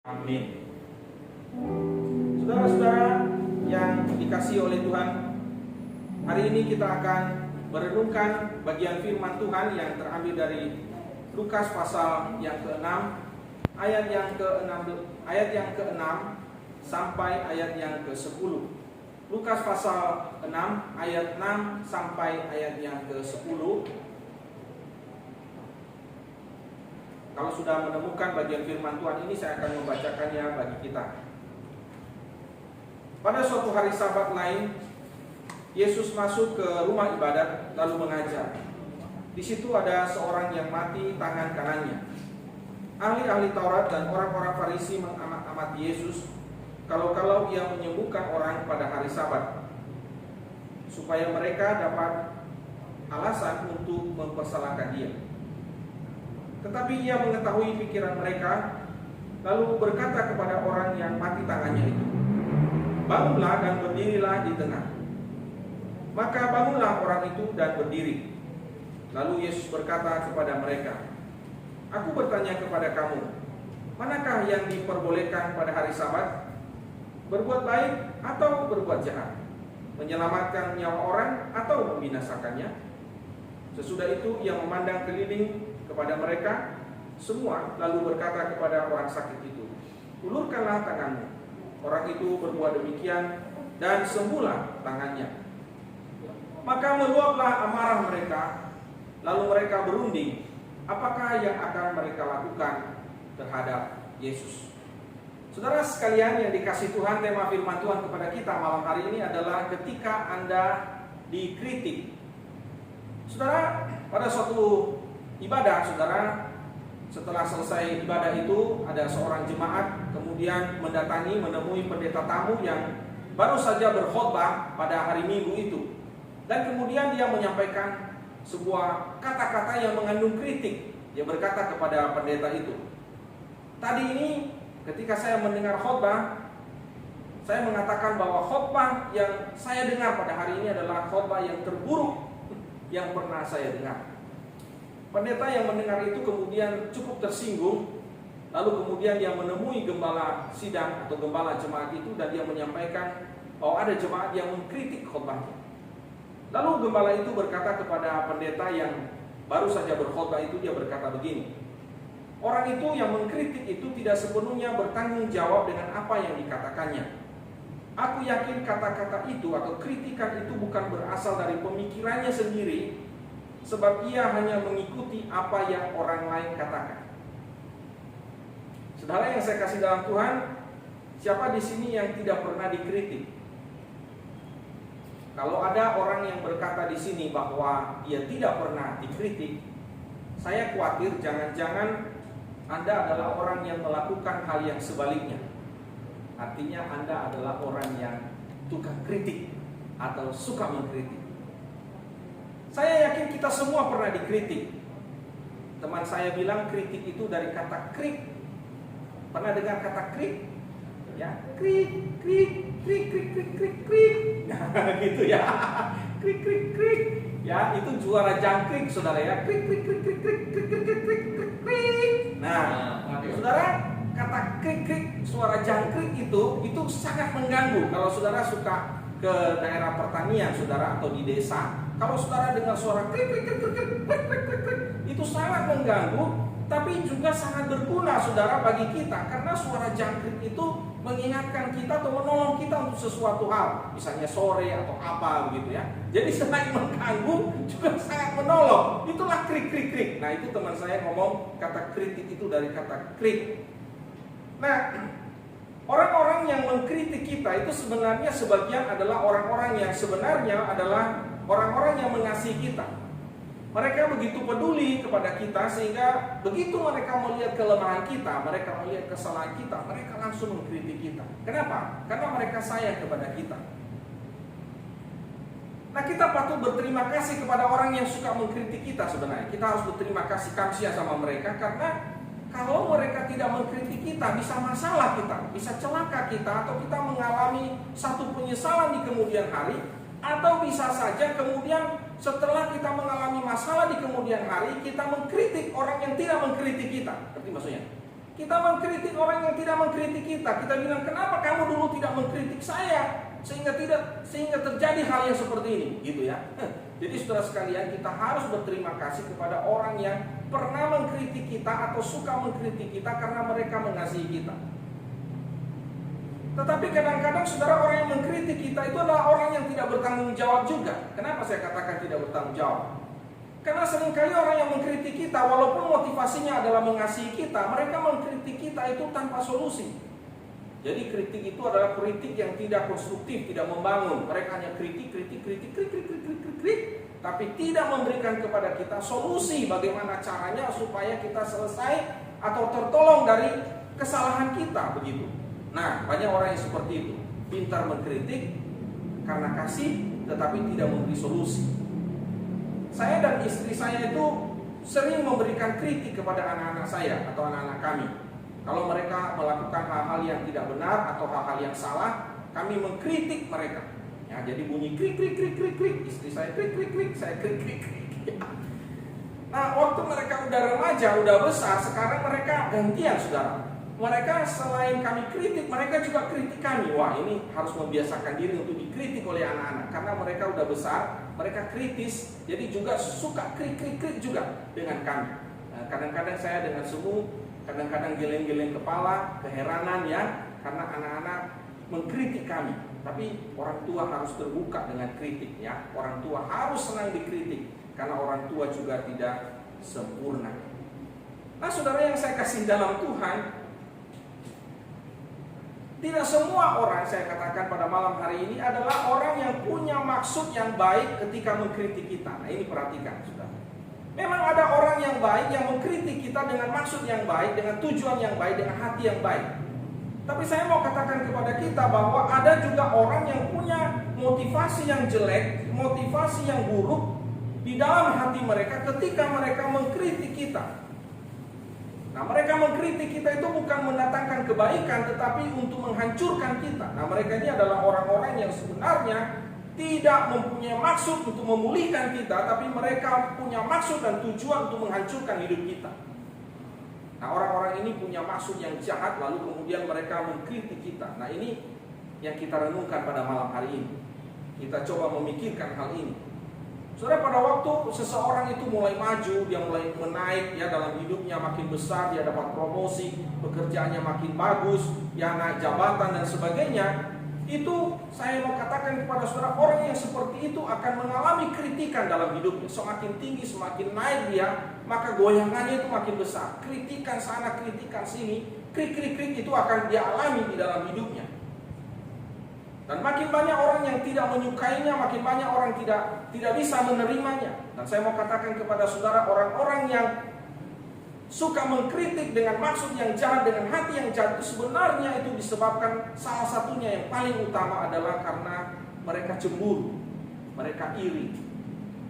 Amin. Saudara-saudara yang dikasihi oleh Tuhan, hari ini kita akan merenungkan bagian firman Tuhan yang terambil dari Lukas pasal yang ke-6, ayat yang ke-6 sampai ayat yang ke-10. Lukas pasal 6 ayat 6 sampai ayat yang ke-10. Kalau sudah menemukan bagian firman Tuhan ini, saya akan membacakannya bagi kita. Pada suatu hari Sabat lain, Yesus masuk ke rumah ibadat lalu mengajar. Di situ ada seorang yang mati tangan kanannya. Ahli-ahli Taurat dan orang-orang Farisi mengamat-amati Yesus kalau ia menyembuhkan orang pada hari Sabat, supaya mereka dapat alasan untuk mempersalahkan dia. Tetapi ia mengetahui pikiran mereka, lalu berkata kepada orang yang mati tangannya itu, "Bangunlah dan berdirilah di tengah." Maka bangunlah orang itu dan berdiri. Lalu Yesus berkata kepada mereka, "Aku bertanya kepada kamu, manakah yang diperbolehkan pada hari Sabat? Berbuat baik atau berbuat jahat? Menyelamatkan nyawa orang atau membinasakannya?" Sesudah itu ia memandang keliling kepada mereka semua, lalu berkata kepada orang sakit itu, "Ulurkanlah tanganmu." Orang itu berbuat demikian dan sembuhlah tangannya. Maka meluaplah amarah mereka, lalu mereka berunding apakah yang akan mereka lakukan terhadap Yesus. Saudara sekalian yang dikasihi Tuhan, tema firman Tuhan kepada kita malam hari ini adalah ketika Anda dikritik. Saudara, pada suatu ibadah, saudara, setelah selesai ibadah itu ada seorang jemaat kemudian mendatangi menemui pendeta tamu yang baru saja berkhotbah pada hari Minggu itu, dan kemudian dia menyampaikan sebuah kata-kata yang mengandung kritik. Dia berkata kepada pendeta itu, "Tadi ini ketika saya mendengar khotbah, saya mengatakan bahwa khotbah yang saya dengar pada hari ini adalah khotbah yang terburuk yang pernah saya dengar." Pendeta yang mendengar itu kemudian cukup tersinggung. Lalu kemudian dia menemui gembala sidang atau gembala jemaat itu, dan dia menyampaikan bahwa ada jemaat yang mengkritik khotbahnya. Lalu gembala itu berkata kepada pendeta yang baru saja berkhotbah itu, dia berkata begini, "Orang itu yang mengkritik itu tidak sepenuhnya bertanggung jawab dengan apa yang dikatakannya. Aku yakin kata-kata itu atau kritikan itu bukan berasal dari pemikirannya sendiri, sebab ia hanya mengikuti apa yang orang lain katakan." Saudara yang saya kasih dalam Tuhan, siapa di sini yang tidak pernah dikritik? Kalau ada orang yang berkata di sini bahwa dia tidak pernah dikritik, saya khawatir jangan-jangan Anda adalah orang yang melakukan hal yang sebaliknya. Artinya Anda adalah orang yang tukang kritik atau suka mengkritik. Saya yakin kita semua pernah dikritik. Teman saya bilang kritik itu dari kata krik. Pernah dengar kata krik? Ya, krik, krik, krik, krik, krik, krik, krik. Nah, gitu ya. Krik, krik, krik. Ya, itu juara jangkrik, saudara ya. Krik, krik, krik, krik, krik, krik, krik, krik, krik, krik, krik. Nah, saudara, kata krik, krik, suara jangkrik itu sangat mengganggu. Kalau saudara suka ke daerah pertanian, saudara, atau di desa, kalau saudara dengar suara krik krik krik krik krik krik krik krik, itu sangat mengganggu, tapi juga sangat berguna, saudara, bagi kita, karena suara jangkrik itu mengingatkan kita atau menolong kita untuk sesuatu hal, misalnya sore atau apa begitu ya. Jadi selain mengganggu juga sangat menolong. Itulah krik krik krik. Nah, itu teman saya ngomong kata kritik itu dari kata krik. Nah, orang-orang yang mengkritik kita itu sebenarnya sebagian adalah orang-orang yang sebenarnya adalah orang-orang yang mengasihi kita. Mereka begitu peduli kepada kita sehingga begitu mereka melihat kelemahan kita, mereka melihat kesalahan kita, mereka langsung mengkritik kita. Kenapa? Karena mereka sayang kepada kita. Nah, kita patut berterima kasih kepada orang yang suka mengkritik kita sebenarnya. Kita harus berterima kasih, kamsia sama mereka, karena kalau mereka tidak mengkritik kita, bisa masalah kita, bisa celaka kita, atau kita mengalami satu penyesalan di kemudian hari, atau bisa saja kemudian setelah kita mengalami masalah di kemudian hari, kita mengkritik orang yang tidak mengkritik kita. Ngerti maksudnya? Kita mengkritik orang yang tidak mengkritik kita. Kita bilang, kenapa kamu dulu tidak mengkritik saya sehingga terjadi hal yang seperti ini, gitu ya. Jadi saudara sekalian, kita harus berterima kasih kepada orang yang pernah mengkritik kita atau suka mengkritik kita karena mereka mengasihi kita. Tetapi kadang-kadang saudara, orang yang mengkritik kita itu adalah orang yang tidak bertanggung jawab juga. Kenapa saya katakan tidak bertanggung jawab? Karena seringkali orang yang mengkritik kita, walaupun motivasinya adalah mengasihi kita, mereka mengkritik kita itu tanpa solusi. Jadi kritik itu adalah kritik yang tidak konstruktif, tidak membangun. Mereka hanya kritik, tapi tidak memberikan kepada kita solusi bagaimana caranya supaya kita selesai atau tertolong dari kesalahan kita, begitu. Nah, banyak orang yang seperti itu, pintar mengkritik karena kasih, tetapi tidak memberi solusi. Saya dan istri saya itu sering memberikan kritik kepada anak-anak saya atau anak-anak kami. Kalau mereka melakukan hal-hal yang tidak benar atau hal-hal yang salah, kami mengkritik mereka. Ya, jadi bunyi krik. Istri saya krik, saya krik. Nah, waktu mereka udah remaja, udah besar, sekarang mereka gantian, saudara. Mereka selain kami kritik, mereka juga kritik kami. Wah, ini harus membiasakan diri untuk dikritik oleh anak-anak. Karena mereka udah besar, mereka kritis, jadi juga suka krik juga dengan kami. Nah, kadang-kadang saya dengan semu, kadang-kadang geleng-geleng kepala, keheranan ya, karena anak-anak mengkritik kami. Tapi orang tua harus terbuka dengan kritik ya. Orang tua harus senang dikritik, karena orang tua juga tidak sempurna. Nah, saudara yang saya kasih dalam Tuhan, tidak semua orang, saya katakan pada malam hari ini, adalah orang yang punya maksud yang baik ketika mengkritik kita. Nah, ini perhatikan, saudara. Memang ada orang yang baik yang mengkritik kita dengan maksud yang baik, dengan tujuan yang baik, dengan hati yang baik. Tapi saya mau katakan kepada kita bahwa ada juga orang yang punya motivasi yang jelek, motivasi yang buruk di dalam hati mereka ketika mereka mengkritik kita. Nah, mereka mengkritik kita itu bukan mendatangkan kebaikan, tetapi untuk menghancurkan kita. Nah, mereka ini adalah orang-orang yang sebenarnya tidak mempunyai maksud untuk memulihkan kita, tapi mereka punya maksud dan tujuan untuk menghancurkan hidup kita. Nah, orang-orang ini punya maksud yang jahat, lalu kemudian mereka mengkritik kita. Nah, ini yang kita renungkan pada malam hari ini. Kita coba memikirkan hal ini. Saudara, pada waktu seseorang itu mulai maju, dia mulai menaik ya dalam hidupnya, makin besar, dia dapat promosi, pekerjaannya makin bagus, ya naik jabatan dan sebagainya, itu saya mau katakan kepada saudara, orang yang seperti itu akan mengalami kritikan dalam hidupnya. Semakin tinggi, semakin naik dia, maka goyangannya itu makin besar. Kritikan sana, kritikan sini, krik itu akan dia alami di dalam hidupnya. Dan makin banyak orang yang tidak menyukainya, makin banyak orang tidak bisa menerimanya. Dan saya mau katakan kepada saudara, orang-orang yang suka mengkritik dengan maksud yang jahat, dengan hati yang jahat, sebenarnya itu disebabkan salah satunya yang paling utama adalah karena mereka cemburu, mereka iri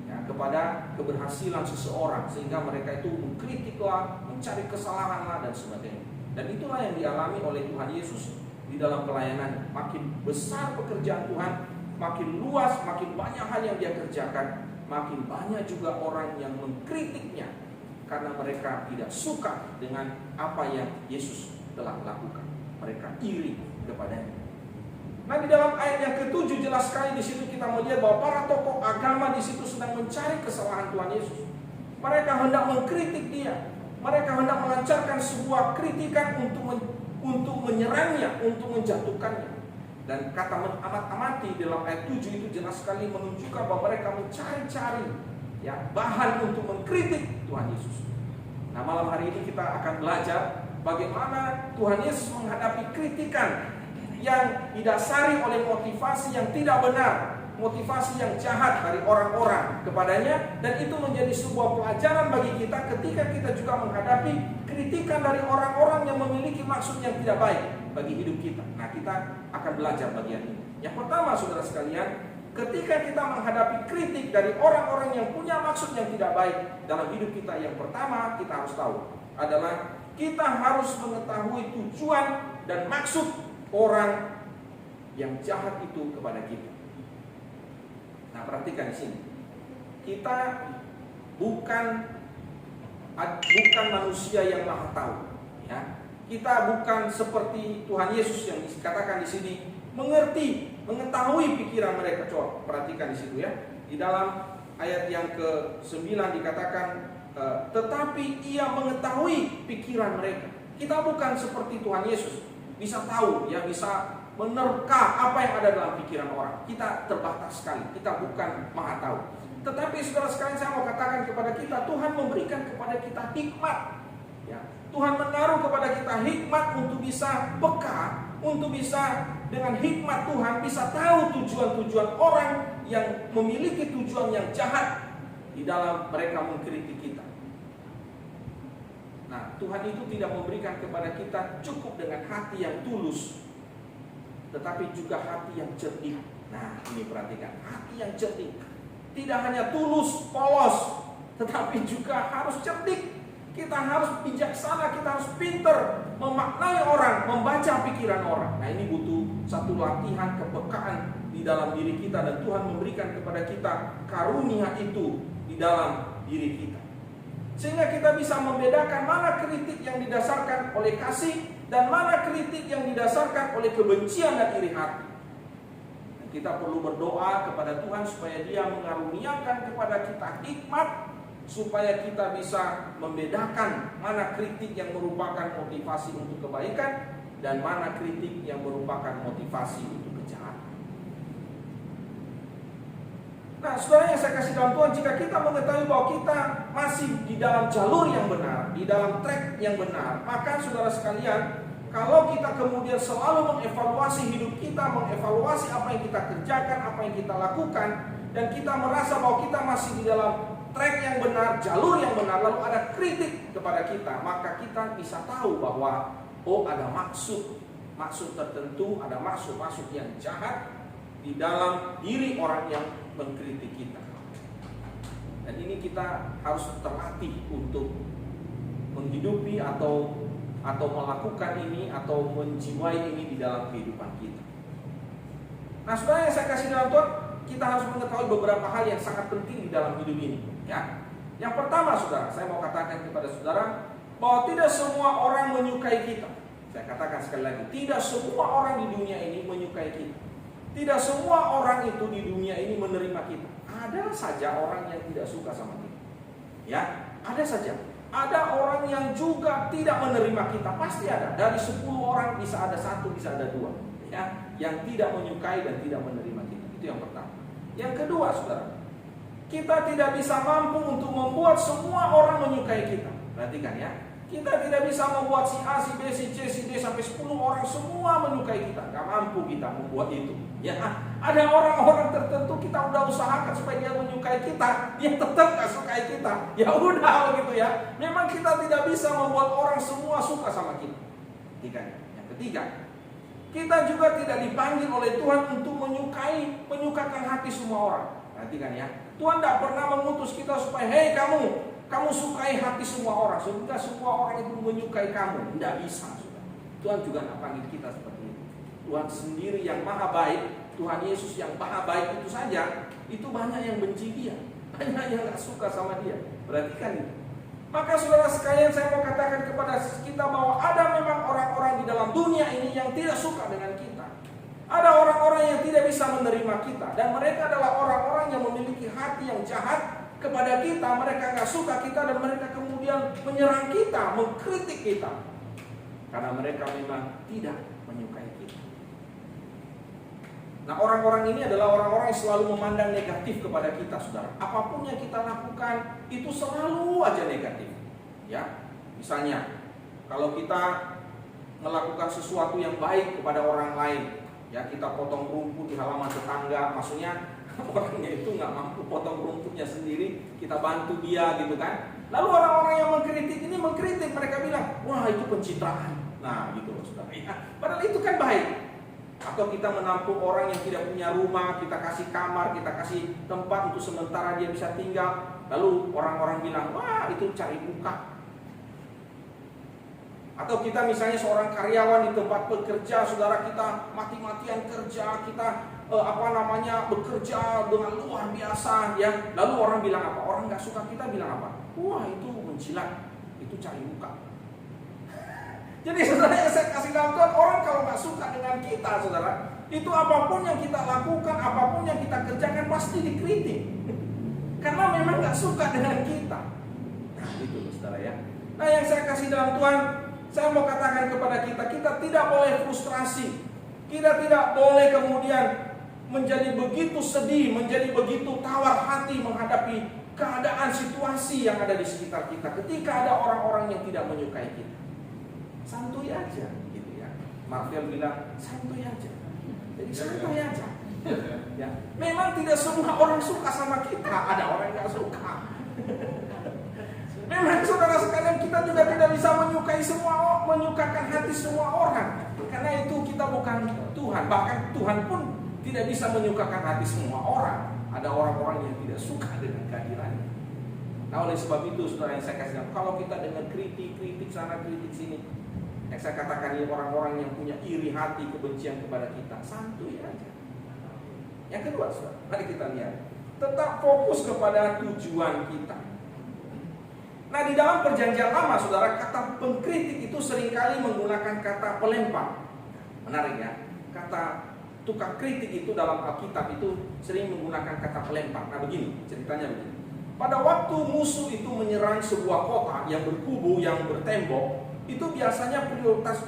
ya, kepada keberhasilan seseorang, sehingga mereka itu mengkritiklah, mencari kesalahanlah dan sebagainya. Dan itulah yang dialami oleh Tuhan Yesus di dalam pelayanan. Makin besar pekerjaan Tuhan, makin luas, makin banyak hal yang dia kerjakan, makin banyak juga orang yang mengkritiknya karena mereka tidak suka dengan apa yang Yesus telah lakukan. Mereka iri kepadanya. Nah, di dalam ayat yang ke-7 jelas sekali di situ kita melihat bahwa para tokoh agama di situ sedang mencari kesalahan Tuhan Yesus. Mereka hendak mengkritik dia. Mereka hendak melancarkan sebuah kritikan untuk menyerangnya, untuk menjatuhkannya. Dan kata amat-amati dalam ayat 7 itu jelas sekali menunjukkan bahwa mereka mencari-cari ya, bahan untuk mengkritik Tuhan Yesus. Nah, malam hari ini kita akan belajar bagaimana Tuhan Yesus menghadapi kritikan yang didasari oleh motivasi yang tidak benar, motivasi yang jahat dari orang-orang kepadanya, dan itu menjadi sebuah pelajaran bagi kita ketika kita juga menghadapi kritikan dari orang-orang yang memiliki maksud yang tidak baik bagi hidup kita. Nah, kita akan belajar bagian ini. Yang pertama, saudara sekalian, ketika kita menghadapi kritik dari orang-orang yang punya maksud yang tidak baik dalam hidup kita, yang pertama kita harus tahu adalah kita harus mengetahui tujuan dan maksud orang yang jahat itu kepada kita. Nah, perhatikan di sini. Kita bukan manusia yang maha tahu, ya. Kita bukan seperti Tuhan Yesus yang dikatakan di sini mengerti, mengetahui pikiran mereka. Coba perhatikan di situ ya. Di dalam ayat yang ke-9 dikatakan tetapi ia mengetahui pikiran mereka. Kita bukan seperti Tuhan Yesus, bisa tahu ya, bisa menerka apa yang ada dalam pikiran orang. Kita terbatas sekali, kita bukan maha tahu. Tetapi saudara sekalian, saya mau katakan kepada kita, Tuhan memberikan kepada kita hikmat ya. Tuhan menaruh kepada kita hikmat untuk bisa peka, untuk bisa dengan hikmat Tuhan bisa tahu tujuan-tujuan orang yang memiliki tujuan yang jahat di dalam mereka mengkritik kita. Nah, Tuhan itu tidak memberikan kepada kita cukup dengan hati yang tulus, tetapi juga hati yang cerdik. Nah, ini perhatikan, hati yang cerdik. Tidak hanya tulus, polos, tetapi juga harus cerdik. Kita harus bijaksana, kita harus pintar memaknai orang, membaca pikiran orang. Nah, ini butuh satu latihan kepekaan di dalam diri kita, dan Tuhan memberikan kepada kita karunia itu di dalam diri kita. Sehingga kita bisa membedakan mana kritik yang didasarkan oleh kasih dan mana kritik yang didasarkan oleh kebencian dan iri hati. Dan kita perlu berdoa kepada Tuhan supaya Dia mengaruniakan kepada kita hikmat, supaya kita bisa membedakan mana kritik yang merupakan motivasi untuk kebaikan dan mana kritik yang merupakan motivasi untuk kejahatan. Nah, saudara yang saya kasih dalam Tuhan, jika kita mengetahui bahwa kita masih di dalam jalur yang benar, di dalam track yang benar, maka saudara sekalian, kalau kita kemudian selalu mengevaluasi hidup kita, mengevaluasi apa yang kita kerjakan, apa yang kita lakukan, dan kita merasa bahwa kita masih di dalam track yang benar, jalur yang benar, lalu ada kritik kepada kita, maka kita bisa tahu bahwa ada maksud tertentu, ada maksud yang jahat di dalam diri orang yang mengkritik kita. Dan ini kita harus terlatih untuk menghidupi atau melakukan ini atau menjiwai ini di dalam kehidupan kita. Nah, saudara yang saya kasih dalam Tuhan, kita harus mengetahui beberapa hal yang sangat penting di dalam hidup ini ya. Yang pertama, saudara, saya mau katakan kepada saudara bahwa tidak semua orang menyukai kita. Saya katakan sekali lagi, tidak semua orang di dunia ini menyukai kita. Tidak semua orang itu di dunia ini menerima kita. Ada saja orang yang tidak suka sama kita. Ya, ada saja. Ada orang yang juga tidak menerima kita. Pasti ada. Dari 10 orang bisa ada 1, bisa ada 2. Ya, yang tidak menyukai dan tidak menerima kita. Itu yang pertama. Yang kedua, saudara, kita tidak bisa mampu untuk membuat semua orang menyukai kita. Perhatikan ya. Kita tidak bisa membuat si A, si B, si C, si D sampai 10 orang semua menyukai kita. Gak mampu kita membuat itu. Ya, ada orang-orang tertentu kita udah usahakan supaya dia menyukai kita, dia tetap gak sukai kita. Ya udah begitu ya. Memang kita tidak bisa membuat orang semua suka sama kita. Yang ketiga, kita juga tidak dipanggil oleh Tuhan untuk menyukakan hati semua orang. Perhatikan ya. Tuhan tidak pernah mengutus kita supaya, hei kamu sukai hati semua orang, sehingga semua orang itu menyukai kamu. Tidak bisa, saudara. Tuhan juga tidak panggil kita seperti itu. Tuhan sendiri yang maha baik, Tuhan Yesus yang maha baik itu saja, itu banyak yang benci dia, banyak yang tidak suka sama dia. Perhatikan itu. Maka saudara sekalian, saya mau katakan kepada kita bahwa ada memang orang-orang di dalam dunia ini yang tidak suka dengan kita. Ada orang-orang yang tidak bisa menerima kita, dan mereka adalah orang-orang yang memiliki hati yang jahat kepada kita. Mereka nggak suka kita dan mereka kemudian menyerang kita, mengkritik kita, karena mereka memang tidak menyukai kita. Nah, orang-orang ini adalah orang-orang yang selalu memandang negatif kepada kita, saudara. Apapun yang kita lakukan itu selalu aja negatif. Ya, misalnya kalau kita melakukan sesuatu yang baik kepada orang lain, ya kita potong rumput di halaman tetangga, maksudnya orangnya itu nggak mampu potong rumputnya sendiri, kita bantu dia gitu kan. Lalu orang-orang yang mengkritik, mereka bilang, wah itu pencitraan. Nah gitu loh saudara ya. Padahal itu kan baik. Atau kita menampung orang yang tidak punya rumah, kita kasih kamar, kita kasih tempat untuk sementara dia bisa tinggal. Lalu orang-orang bilang, wah itu cari muka. Atau kita misalnya seorang karyawan di tempat bekerja, saudara, kita mati-matian kerja, kita bekerja dengan luar biasa ya. Lalu orang bilang apa? Orang nggak suka kita bilang apa? Wah itu menjilat, itu cari muka. Jadi saudara yang saya kasih dalam Tuhan, orang kalau nggak suka dengan kita, saudara, itu apapun yang kita lakukan, apapun yang kita kerjakan pasti dikritik. Karena memang nggak suka dengan kita. Nah itu saudara ya. Nah yang saya kasih dalam Tuhan, saya mau katakan kepada kita, kita tidak boleh frustrasi. Kita tidak boleh kemudian menjadi begitu sedih, menjadi begitu tawar hati menghadapi keadaan situasi yang ada di sekitar kita. Ketika ada orang-orang yang tidak menyukai kita, santuy aja, gitu ya. Marvel bilang santuy aja. Jadi santuy aja. Ya, memang tidak semua orang suka sama kita, ada orang yang nggak suka. Memang saudara sekalian, kita juga tidak bisa menyukakan hati semua orang. Karena itu kita bukan Tuhan. Bahkan Tuhan pun tidak bisa menyukakan hati semua orang. Ada orang-orang yang tidak suka dengan kehadirannya. Nah oleh sebab itu saudara yang saya kasih, kalau kita dengar kritik sana kritik sini, yang saya katakan ini orang-orang yang punya iri hati, kebencian kepada kita, santuy aja. Yang kedua saudara, mari kita lihat, tetap fokus kepada tujuan kita. Nah di dalam perjanjian lama saudara, kata pengkritik itu seringkali menggunakan kata pelempar. Menarik ya, kata tukang kritik itu dalam Alkitab itu sering menggunakan kata pelempar. Nah begini, ceritanya begini. Pada waktu musuh itu menyerang sebuah kota yang berkubu, yang bertembok, itu biasanya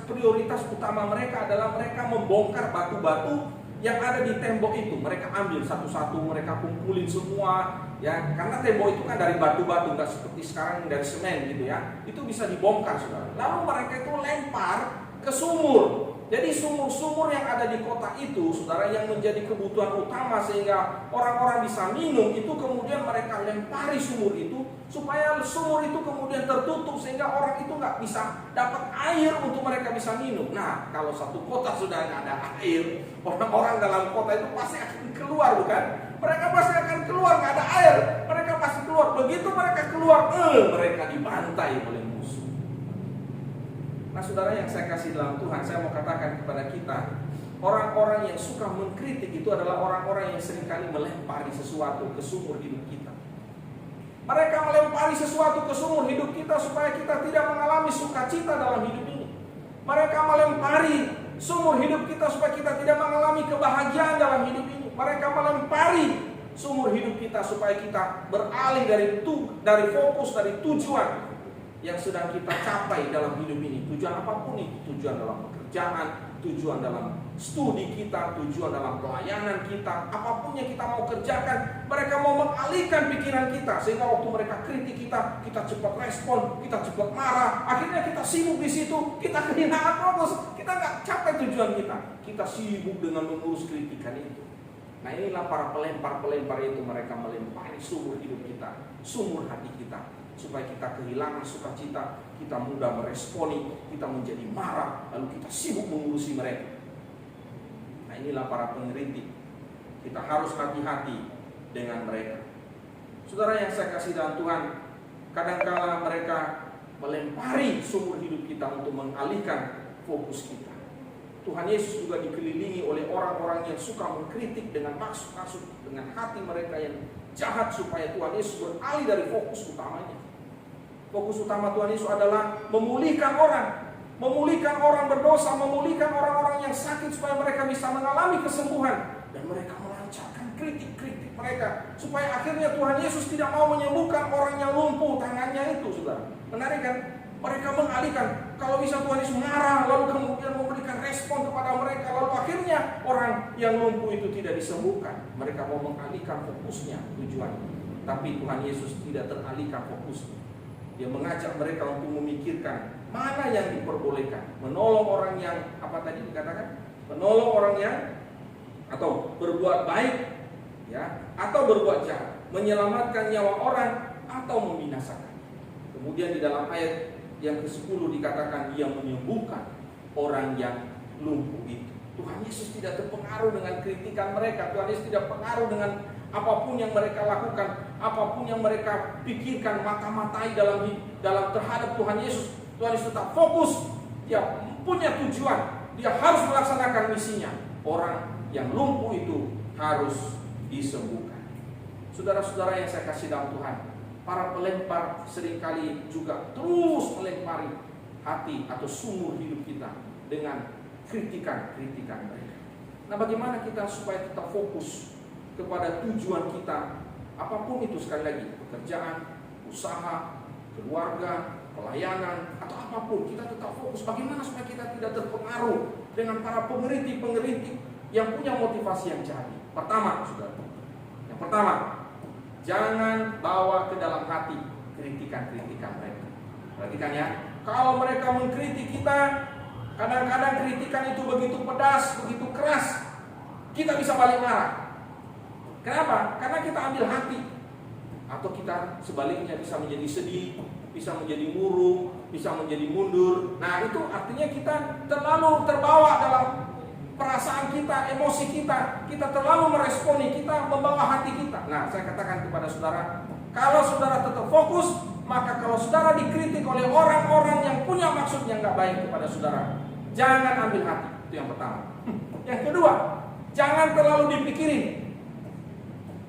prioritas utama mereka adalah mereka membongkar batu-batu yang ada di tembok itu. Mereka ambil satu-satu, mereka kumpulin semua. Ya, karena tembok itu kan dari batu-batu, nggak seperti sekarang dari semen gitu ya. Itu bisa dibongkar saudara. Lalu mereka itu lempar ke sumur. Jadi sumur-sumur yang ada di kota itu, saudara, yang menjadi kebutuhan utama sehingga orang-orang bisa minum, itu kemudian mereka lempari sumur itu supaya sumur itu kemudian tertutup sehingga orang itu nggak bisa dapat air untuk mereka bisa minum. Nah, kalau satu kota sudah nggak ada air, orang-orang dalam kota itu pasti akan keluar, bukan? Mereka pasti akan keluar, nggak ada air, mereka pasti keluar. Begitu mereka keluar, mereka dibantai oleh musuh. Nah saudara yang saya kasih dalam Tuhan, saya mau katakan kepada kita, orang-orang yang suka mengkritik itu adalah orang-orang yang seringkali melempari sesuatu ke sumur hidup kita. Mereka melempari sesuatu ke sumur hidup kita supaya kita tidak mengalami sukacita dalam hidup ini. Mereka melempari sumur hidup kita supaya kita tidak mengalami kebahagiaan dalam hidup ini. Mereka melempari sumur hidup kita supaya kita beralih dari fokus, dari tujuan yang sedang kita capai dalam hidup ini. Tujuan apapun itu, tujuan dalam pekerjaan, tujuan dalam studi kita, tujuan dalam pelayanan kita, apapun yang kita mau kerjakan, mereka mau mengalihkan pikiran kita sehingga waktu mereka kritik kita cepat respon, kita cepat marah, akhirnya kita sibuk di situ, kita kehinaan fokus, kita nggak capai tujuan kita, kita sibuk dengan mengurus kritikan itu. Nah inilah para pelempar-pelempar itu, mereka melempari sumur hidup kita, sumur hati kita, supaya kita kehilangan sukacita, kita mudah meresponi, kita menjadi marah, lalu kita sibuk mengurusi mereka. Nah inilah para pengkritik. Kita harus hati-hati dengan mereka. Saudara yang saya kasih dalam Tuhan, kadangkala mereka melempari sumur hidup kita untuk mengalihkan fokus kita. Tuhan Yesus juga dikelilingi oleh orang-orang yang suka mengkritik dengan maksud-maksud, dengan hati mereka yang jahat supaya Tuhan Yesus beralih dari fokus utamanya. Fokus utama Tuhan Yesus adalah memulihkan orang berdosa, memulihkan orang-orang yang sakit supaya mereka bisa mengalami kesembuhan, dan mereka melancarkan kritik-kritik mereka supaya akhirnya Tuhan Yesus tidak mau menyembuhkan orang yang lumpuh tangannya itu, saudara. Menarik kan? Mereka mengalihkan. Kalau bisa Tuhan Yesus marah lalu kemudian memberikan respon kepada mereka, lalu akhirnya orang yang lumpuh itu tidak disembuhkan. Mereka mau mengalihkan fokusnya, tujuannya. Tapi Tuhan Yesus tidak teralihkan fokusnya. Dia mengajak mereka untuk memikirkan mana yang diperbolehkan. Menolong orang yang, apa tadi dikatakan? Menolong orang yang, atau berbuat baik, ya, atau berbuat jahat. Menyelamatkan nyawa orang atau membinasakan. Kemudian di dalam ayat yang ke-10 dikatakan dia menyembuhkan orang yang lumpuh itu. Tuhan Yesus tidak terpengaruh dengan kritikan mereka. Tuhan Yesus tidak terpengaruh dengan apapun yang mereka lakukan, apapun yang mereka pikirkan, mata-matai dalam terhadap Tuhan Yesus. Tuhan Yesus tetap fokus. Dia punya tujuan. Dia harus melaksanakan misinya. Orang yang lumpuh itu harus disembuhkan. Saudara-saudara yang saya kasih dalam Tuhan, para pelempar seringkali juga terus melempari hati atau sumur hidup kita dengan kritikan-kritikan mereka. Nah, bagaimana kita supaya tetap fokus kepada tujuan kita, apapun itu, sekali lagi, pekerjaan, usaha, keluarga, pelayanan, atau apapun, kita tetap fokus. Bagaimana supaya kita tidak terpengaruh dengan para pengeriti-pengeriti yang punya motivasi yang jahat. Pertama, saudara, yang pertama, jangan bawa ke dalam hati kritikan-kritikan mereka. Perhatikan ya, kalau mereka mengkritik kita, kadang-kadang kritikan itu begitu pedas, begitu keras, kita bisa balik marah. Kenapa? Karena kita ambil hati. Atau kita sebaliknya bisa menjadi sedih, bisa menjadi murung, bisa menjadi mundur. Nah, itu artinya kita terlalu terbawa dalam perasaan kita, emosi kita. Kita terlalu meresponi, kita membawa hati kita. Nah, saya katakan kepada saudara, kalau saudara tetap fokus, maka kalau saudara dikritik oleh orang-orang yang punya maksud yang gak baik kepada saudara, jangan ambil hati. Itu yang pertama. Yang kedua, jangan terlalu dipikirin.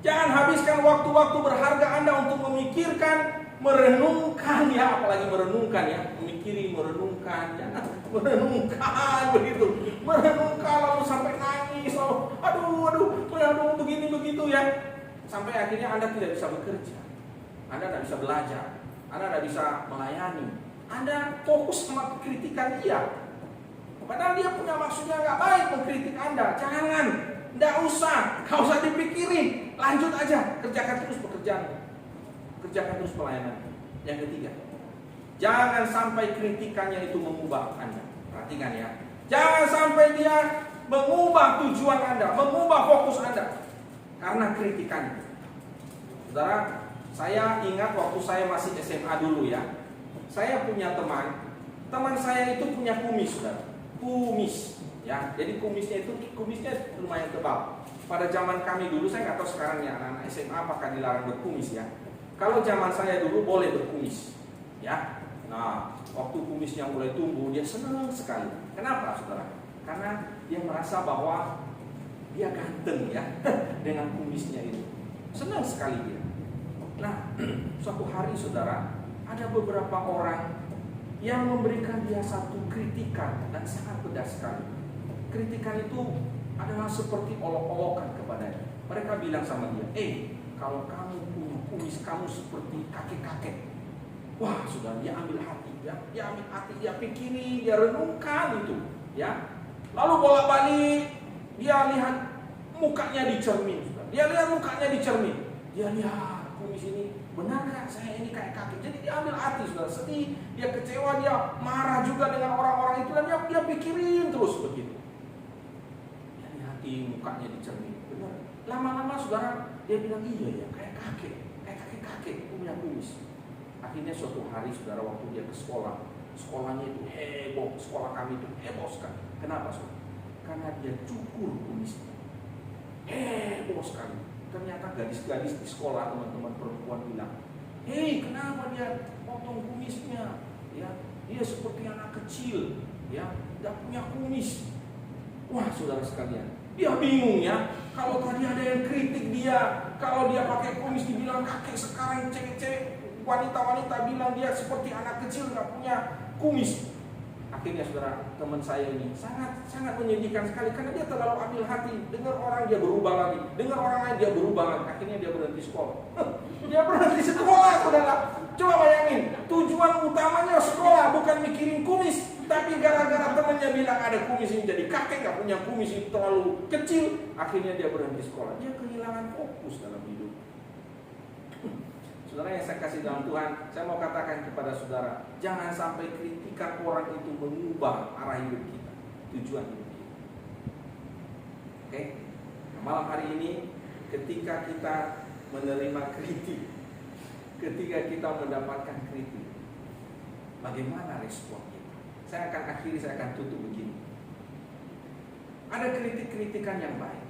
Jangan habiskan waktu-waktu berharga Anda untuk memikirkan, merenungkan ya, apalagi merenungkan ya, memikiri, merenungkan ya, merenungkan begitu, merenungkan lalu sampai nangis, lalu aduh begini begitu ya, sampai akhirnya Anda tidak bisa bekerja, Anda tidak bisa belajar, Anda tidak bisa melayani, Anda fokus sama kritikan dia, padahal dia punya maksudnya nggak baik mengkritik Anda. Jangan, nggak usah dipikirin, lanjut aja, kerjakan terus pekerjaan, kerjakan terus pelayanan. Yang ketiga, jangan sampai kritikannya itu mengubah Anda. Perhatikan ya, jangan sampai dia mengubah tujuan Anda, mengubah fokus Anda karena kritikannya. Saudara, saya ingat waktu saya masih SMA dulu ya, saya punya teman saya itu punya kumis, saudara, kumis ya. Jadi kumisnya lumayan tebal. Pada zaman kami dulu, saya nggak tahu sekarang ya anak-anak SMA apakah dilarang berkumis ya. Kalau zaman saya dulu boleh berkumis ya. Nah, waktu kumisnya mulai tumbuh, dia senang sekali. Kenapa, saudara? Karena dia merasa bahwa dia ganteng ya dengan kumisnya itu. Senang sekali dia. Nah, suatu hari, saudara, ada beberapa orang yang memberikan dia satu kritikan dan sangat pedas sekali. Kritikan itu adalah seperti olok-olokan kepadanya. Mereka bilang sama dia, kalau kamu punya kumis kamu seperti kakek-kakek. Wah, sudah, dia ambil hati, dia ambil hati, dia pikirin, dia renungkan itu, ya. Lalu bolak-balik dia lihat mukanya di cermin, sudah. Dia lihat mukanya di cermin. Dia lihat kumis ini, benarkah saya ini kayak kakek? Jadi dia ambil hati, sudah, sedih, dia kecewa, dia marah juga dengan orang-orang itu, dan dia pikirin terus begitu. Dia lihat mukanya di cermin, benar. Lama-lama, saudara, dia bilang, iya ya, kayak kakek punya kumis. Akhirnya suatu hari, saudara, waktu dia ke sekolah, sekolahnya itu heboh, sekolah kami itu heboh sekali. Kenapa, saudara? Karena dia cukur kumisnya. Heboh sekali. Ternyata gadis-gadis di sekolah, teman-teman perempuan bilang, kenapa dia potong kumisnya? Ya, dia seperti anak kecil, ya, tidak punya kumis. Wah, saudara sekalian, dia bingung ya. Kalau tadi ada yang kritik dia, kalau dia pakai kumis dibilang kakek, sekarang cewek-cewek, wanita-wanita bilang dia seperti anak kecil, nggak punya kumis. Akhirnya, saudara, teman saya ini sangat menyedihkan sekali karena dia terlalu ambil hati. Dengar orang dia berubah lagi, dengar orang lain dia berubah lagi. Akhirnya dia berhenti sekolah. Dia berhenti sekolah, saudara. Coba bayangin, tujuan utamanya sekolah, bukan mikirin kumis, tapi gara-gara temannya bilang ada kumis ini jadi kakek, nggak punya kumis itu terlalu kecil. Akhirnya dia berhenti sekolah. Dia kehilangan fokus dalam hidup. Saudara yang saya kasih dalam Tuhan, saya mau katakan kepada saudara, jangan sampai kritikan orang itu mengubah arah hidup kita, tujuan hidup kita. Oke? Nah, malam hari ini, ketika kita menerima kritik, ketika kita mendapatkan kritik, bagaimana respon kita? Saya akan tutup begini. Ada kritik-kritikan yang baik.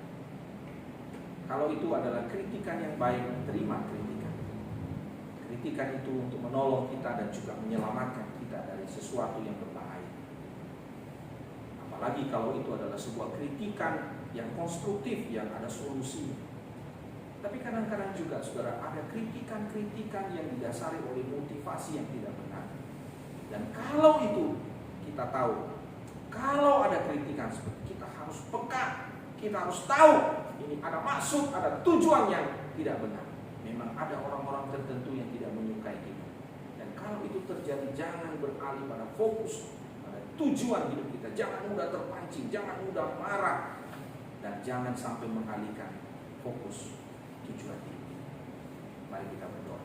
Kalau itu adalah kritikan yang baik, terima kritikan. Kritikan itu untuk menolong kita dan juga menyelamatkan kita dari sesuatu yang berbahaya. Apalagi kalau itu adalah sebuah kritikan yang konstruktif, yang ada solusinya. Tapi kadang-kadang juga, saudara, ada kritikan-kritikan yang didasari oleh motivasi yang tidak benar. Dan kalau itu kita tahu, kalau ada kritikan seperti, kita harus peka, kita harus tahu ini ada maksud, ada tujuan yang tidak benar. Memang ada orang-orang tertentu yang tidak menyukai kita. Dan kalau itu terjadi, jangan beralih pada fokus pada tujuan hidup kita. Jangan mudah terpancing, jangan mudah marah, dan jangan sampai mengalihkan fokus tujuan hidup kita. Mari kita berdoa.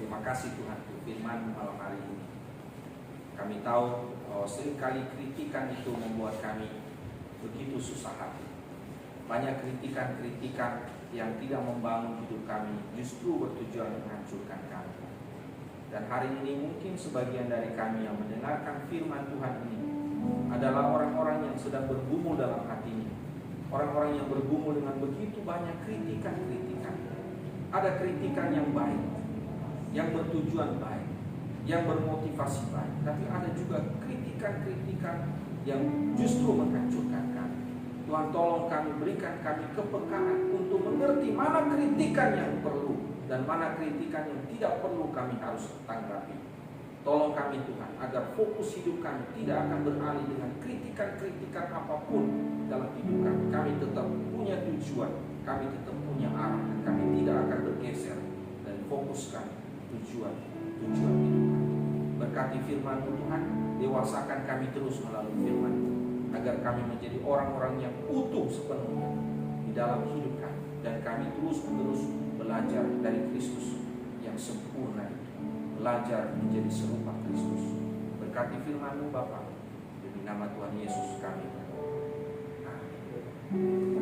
Terima kasih Tuhan untuk firman malam hari ini. Kami tahu bahwa seringkali kritikan itu membuat kami begitu susah hati. Banyak kritikan-kritikan yang tidak membangun hidup kami, justru bertujuan menghancurkan kami. Dan hari ini mungkin sebagian dari kami yang mendengarkan firman Tuhan ini adalah orang-orang yang sedang bergumul dalam hatinya. Orang-orang yang bergumul dengan begitu banyak kritikan-kritikan. Ada kritikan yang baik, yang bertujuan baik, yang bermotivasi baik, tapi ada juga kritikan-kritikan yang justru menghancurkan kami. Tuhan, tolong kami, berikan kami kepekaan untuk mengerti mana kritikan yang perlu dan mana kritikan yang tidak perlu kami harus tanggapi. Tolong kami Tuhan, agar fokus hidup kami tidak akan beralih dengan kritikan-kritikan apapun dalam hidup kami. Kami tetap punya tujuan, kami tetap punya arah, dan kami tidak akan bergeser dan fokuskan tujuan hidup kami. Berkati firman-Mu Tuhan, dewasakan kami terus melalui firman-Mu, agar kami menjadi orang-orang yang utuh sepenuhnya di dalam hidup kami, dan kami terus-menerus belajar dari Kristus yang sempurna itu, belajar menjadi serupa Kristus. Berkati firman-Mu Bapa, demi nama Tuhan Yesus kami. Amin.